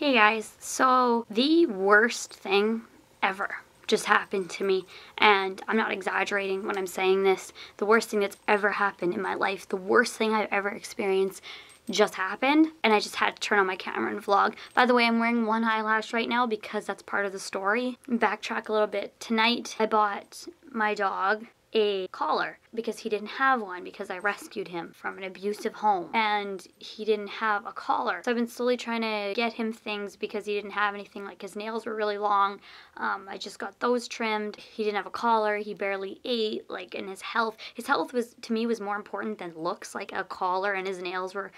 Hey guys, so the worst thing ever just happened to me, and I'm not exaggerating when I'm saying this. The worst thing that's ever happened in my life, the worst thing I've ever experienced just happened, and I just had to turn on my camera and vlog. By the way, I'm wearing one eyelash right now because that's part of the story. Backtrack a little bit. Tonight, I bought my dog a collar because he didn't have one, because I rescued him from an abusive home and he didn't have a collar. So I've been slowly trying to get him things because he didn't have anything. Like his nails were really long. I just got those trimmed. He didn't have a collar. He barely ate. Like, in his health was, to me, was more important than looks. Like, a collar and his nails were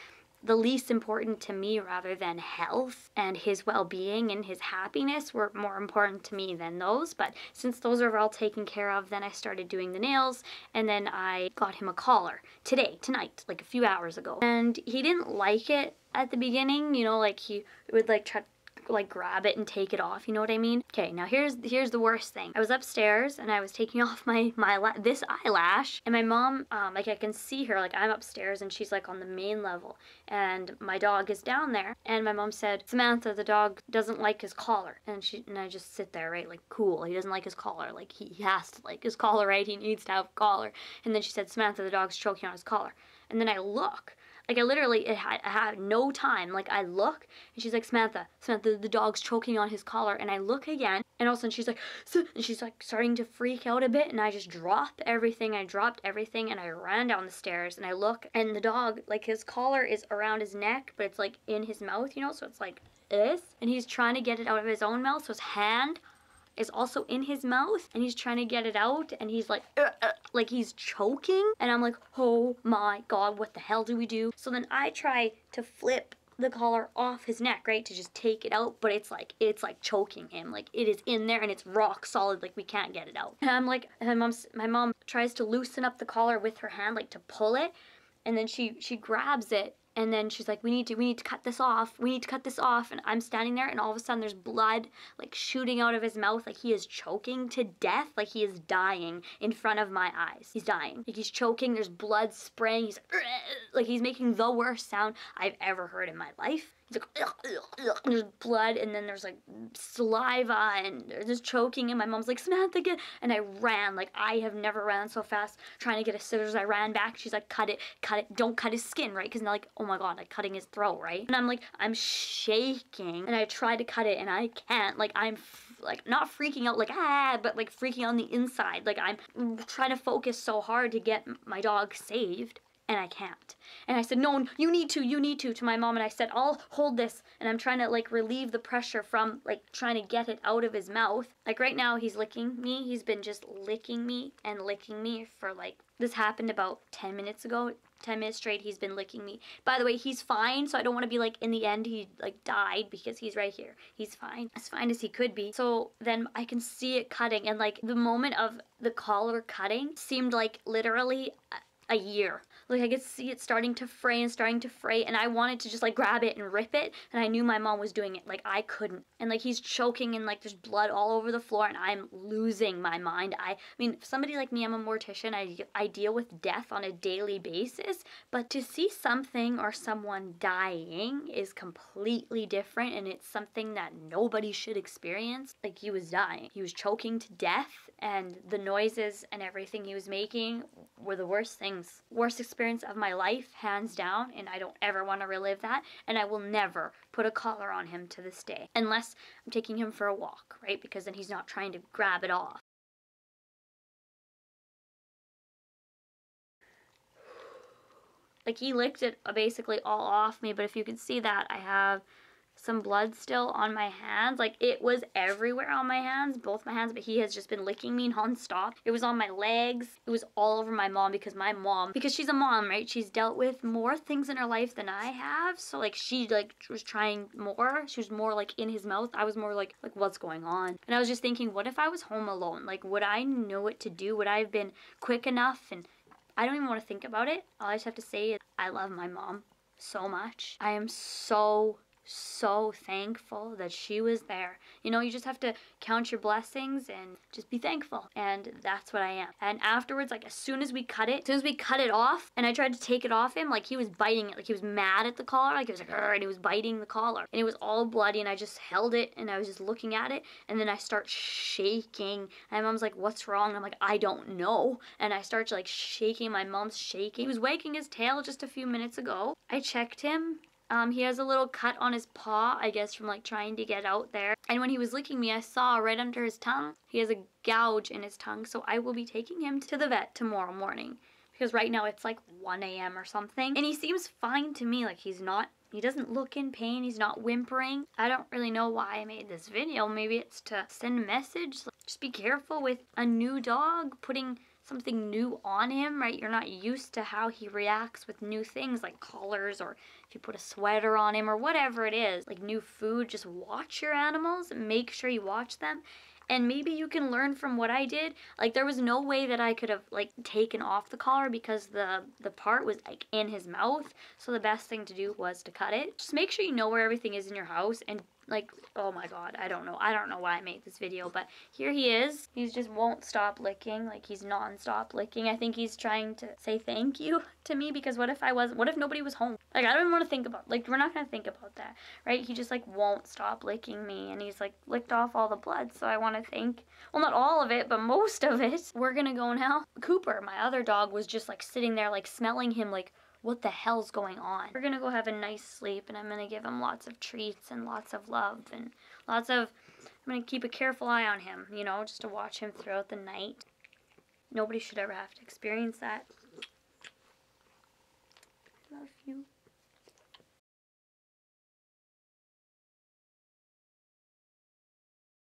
the least important to me, rather than health, and his well-being and his happiness were more important to me than those. But since those are all taken care of, then I started doing the nails, and then I got him a collar tonight, like a few hours ago. And he didn't like it at the beginning, you know, like he would like try like grab it and take it off, you know what I mean? Okay, now here's the worst thing. I was upstairs and I was taking off this eyelash, and my mom, like, I can see her, like, I'm upstairs and she's like on the main level and my dog is down there, and my mom said, "Samantha, the dog doesn't like his collar." And I just sit there, right, like, cool, he doesn't like his collar, like he has to like his collar, right? He needs to have a collar. And then she said, "Samantha, the dog's choking on his collar." And then I look. Like, I had no time. Like, I look, and she's like, Samantha, the dog's choking on his collar." And I look again, and all of a sudden she's like, and she's like starting to freak out a bit, and I just drop everything. I dropped everything, and I ran down the stairs, and I look, and the dog, like, his collar is around his neck, but it's like in his mouth, you know, so it's like this, and he's trying to get it out of his own mouth, so his hand is also in his mouth, and he's trying to get it out, and he's like he's choking, and I'm like, oh my god, what the hell do we do? So then I try to flip the collar off his neck, right, to just take it out, but it's like choking him, like it is in there and it's rock solid, like we can't get it out. And I'm like, my mom tries to loosen up the collar with her hand, like to pull it, and then she grabs it. And then she's like, we need to cut this off. We need to cut this off. And I'm standing there, and all of a sudden there's blood like shooting out of his mouth, like he is choking to death, like he is dying in front of my eyes. He's dying. Like, he's choking, there's blood spraying, he's like he's making the worst sound I've ever heard in my life. He's like, ugh, ugh, ugh. And there's blood, and then there's like saliva, and there's just choking, and my mom's like, Samantha, get, and I ran, like I have never ran so fast trying to get a scissors. I ran back, she's like, cut it, don't cut his skin, right? Because now, like, oh my god, like cutting his throat, right? And I'm like, I'm shaking, and I try to cut it, and I can't, like I'm like not freaking out, like but like freaking on the inside, like I'm trying to focus so hard to get my dog saved, and I can't. And I said, no, you need to my mom, and I said, I'll hold this, and I'm trying to like relieve the pressure from like trying to get it out of his mouth. Like, right now he's licking me. He's been just licking me and licking me for like, this happened about 10 minutes ago. 10 minutes straight he's been licking me. By the way, he's fine, so I don't want to be like, in the end he like died, because he's right here. He's fine, as fine as he could be. So then I can see it cutting, and like the moment of the collar cutting seemed like literally a year. Like, I could see it starting to fray, and I wanted to just like grab it and rip it, and I knew my mom was doing it. Like, I couldn't. And like, he's choking, and like there's blood all over the floor, and I'm losing my mind. I mean, somebody like me, I'm a mortician. I deal with death on a daily basis, but to see something or someone dying is completely different, and it's something that nobody should experience. Like, he was dying. He was choking to death, and the noises and everything he was making were the worst things. Worst experience of my life, hands down, and I don't ever want to relive that, and I will never put a collar on him to this day, unless I'm taking him for a walk, right? Because then he's not trying to grab it off. Like, he licked it basically all off me, but if you can see that, I have some blood still on my hands. Like, it was everywhere on my hands, both my hands, but he has just been licking me non-stop. It was on my legs. It was all over my mom, because my mom, because she's a mom, right? She's dealt with more things in her life than I have. So like, she like was trying more. She was more like in his mouth. I was more like what's going on? And I was just thinking, what if I was home alone? Like, would I know what to do? Would I have been quick enough? And I don't even want to think about it. All I just have to say is I love my mom so much. I am so so thankful that she was there. You know, you just have to count your blessings and just be thankful. And that's what I am. And afterwards, like as soon as we cut it off, and I tried to take it off him, like he was biting it, like he was mad at the collar, like he was like, and he was biting the collar. And it was all bloody, and I just held it, and I was just looking at it, and then I start shaking. And my mom's like, what's wrong? And I'm like, I don't know. And I start like shaking. My mom's shaking. He was wagging his tail just a few minutes ago. I checked him. He has a little cut on his paw, I guess, from like trying to get out there. And when he was licking me, I saw right under his tongue, he has a gouge in his tongue. So I will be taking him to the vet tomorrow morning, because right now it's like 1 a.m. or something. And he seems fine to me. Like he doesn't look in pain. He's not whimpering. I don't really know why I made this video. Maybe it's to send a message. Just be careful with a new dog, putting something new on him, right? You're not used to how he reacts with new things like collars, or if you put a sweater on him or whatever it is, like new food. Just watch your animals, make sure you watch them. And maybe you can learn from what I did. Like there was no way that I could have like taken off the collar because the part was like in his mouth. So the best thing to do was to cut it. Just make sure you know where everything is in your house. And like, oh my God, I don't know why I made this video, but here he is. He just won't stop licking. Like he's non-stop licking. I think he's trying to say thank you to me, because what if nobody was home? Like I don't even want to think about, like we're not going to think about that, right? He just like won't stop licking me, and he's like licked off all the blood. So I want to thank, well, not all of it, but most of it. We're going to go now. Cooper, my other dog, was just like sitting there like smelling him like, what the hell's going on? We're gonna go have a nice sleep, and I'm gonna give him lots of treats and lots of love and I'm gonna keep a careful eye on him, you know, just to watch him throughout the night. Nobody should ever have to experience that. I love you.